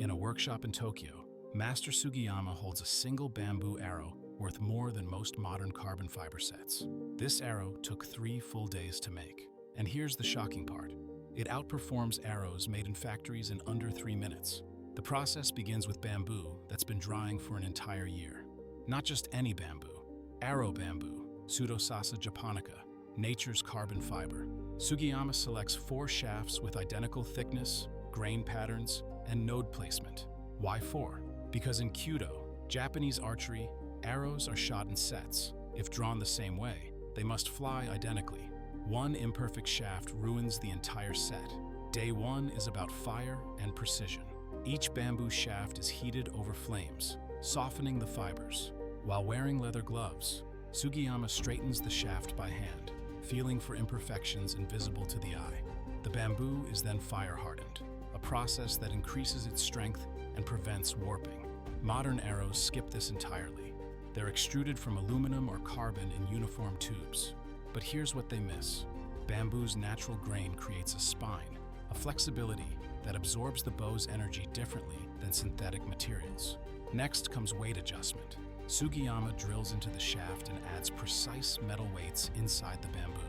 In a workshop in Tokyo, Master Sugiyama holds a single bamboo arrow worth more than most modern carbon fiber sets. This arrow took 3 full days to make. And here's the shocking part. It outperforms arrows made in factories in under 3 minutes. The process begins with bamboo that's been drying for an entire year. Not just any bamboo, arrow bamboo, Pseudosasa japonica, nature's carbon fiber. Sugiyama selects 4 shafts with identical thickness, grain patterns, and node placement. Why 4? Because in Kyudo, Japanese archery, arrows are shot in sets. If drawn the same way, they must fly identically. One imperfect shaft ruins the entire set. Day 1 is about fire and precision. Each bamboo shaft is heated over flames, softening the fibers. While wearing leather gloves, Sugiyama straightens the shaft by hand, feeling for imperfections invisible to the eye. The bamboo is then fire-hardened, a process that increases its strength and prevents warping. Modern arrows skip this entirely. They're extruded from aluminum or carbon in uniform tubes. But here's what they miss. Bamboo's natural grain creates a spine, a flexibility that absorbs the bow's energy differently than synthetic materials. Next comes weight adjustment. Sugiyama drills into the shaft and adds precise metal weights inside the bamboo.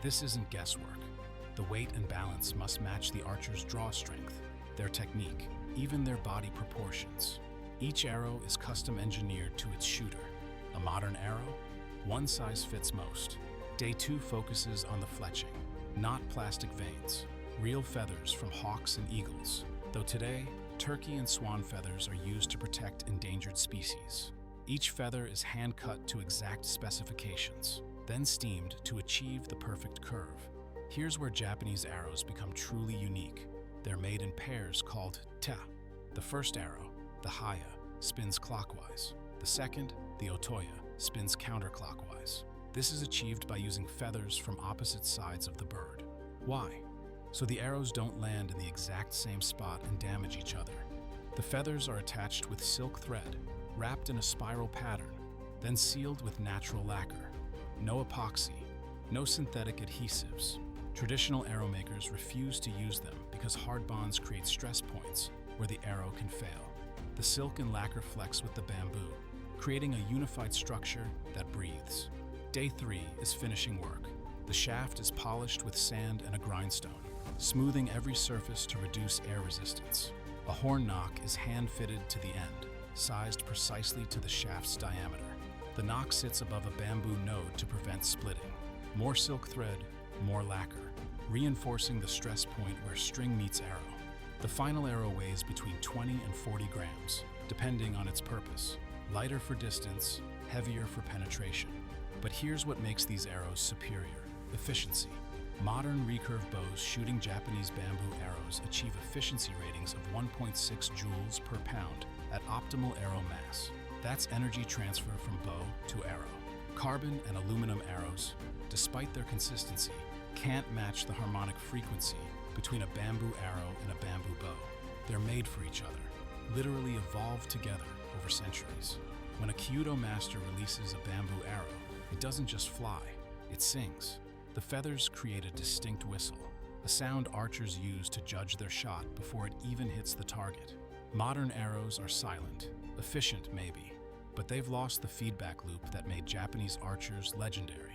This isn't guesswork. The weight and balance must match the archer's draw strength, their technique, even their body proportions. Each arrow is custom engineered to its shooter. A modern arrow? One size fits most. Day 2 focuses on the fletching, not plastic veins, real feathers from hawks and eagles, though today, turkey and swan feathers are used to protect endangered species. Each feather is hand-cut to exact specifications, then steamed to achieve the perfect curve. Here's where Japanese arrows become truly unique. They're made in pairs called ta. The first arrow, the haya, spins clockwise. The second, the otoya, spins counterclockwise. This is achieved by using feathers from opposite sides of the bird. Why? So the arrows don't land in the exact same spot and damage each other. The feathers are attached with silk thread, wrapped in a spiral pattern, then sealed with natural lacquer. No epoxy, no synthetic adhesives. Traditional arrow makers refuse to use them because hard bonds create stress points where the arrow can fail. The silk and lacquer flex with the bamboo, creating a unified structure that breathes. Day 3 is finishing work. The shaft is polished with sand and a grindstone, smoothing every surface to reduce air resistance. A horn knock is hand-fitted to the end, sized precisely to the shaft's diameter. The knock sits above a bamboo node to prevent splitting. More silk thread, more lacquer, reinforcing the stress point where string meets arrow. The final arrow weighs between 20 and 40 grams, depending on its purpose. Lighter for distance, heavier for penetration. But here's what makes these arrows superior: efficiency. Modern recurve bows shooting Japanese bamboo arrows achieve efficiency ratings of 1.6 joules per pound at optimal arrow mass. That's energy transfer from bow to arrow. Carbon and aluminum arrows, despite their consistency, can't match the harmonic frequency between a bamboo arrow and a bamboo bow. They're made for each other, literally evolved together over centuries. When a Kyudo master releases a bamboo arrow, it doesn't just fly, it sings. The feathers create a distinct whistle, a sound archers use to judge their shot before it even hits the target. Modern arrows are silent, efficient maybe, but they've lost the feedback loop that made Japanese archers legendary.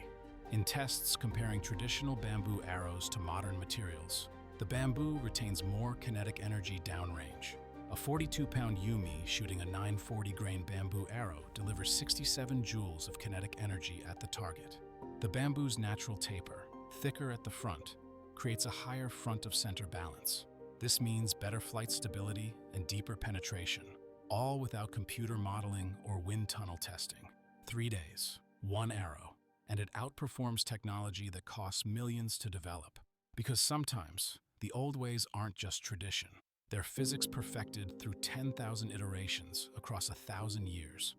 In tests comparing traditional bamboo arrows to modern materials, the bamboo retains more kinetic energy downrange. A 42-pound Yumi shooting a 940 grain bamboo arrow delivers 67 joules of kinetic energy at the target. The bamboo's natural taper, thicker at the front, creates a higher front of center balance. This means better flight stability and deeper penetration, all without computer modeling or wind tunnel testing. 3 days, 1 arrow, and it outperforms technology that costs millions to develop. Because sometimes, the old ways aren't just tradition. They're physics perfected through 10,000 iterations across 1,000 years.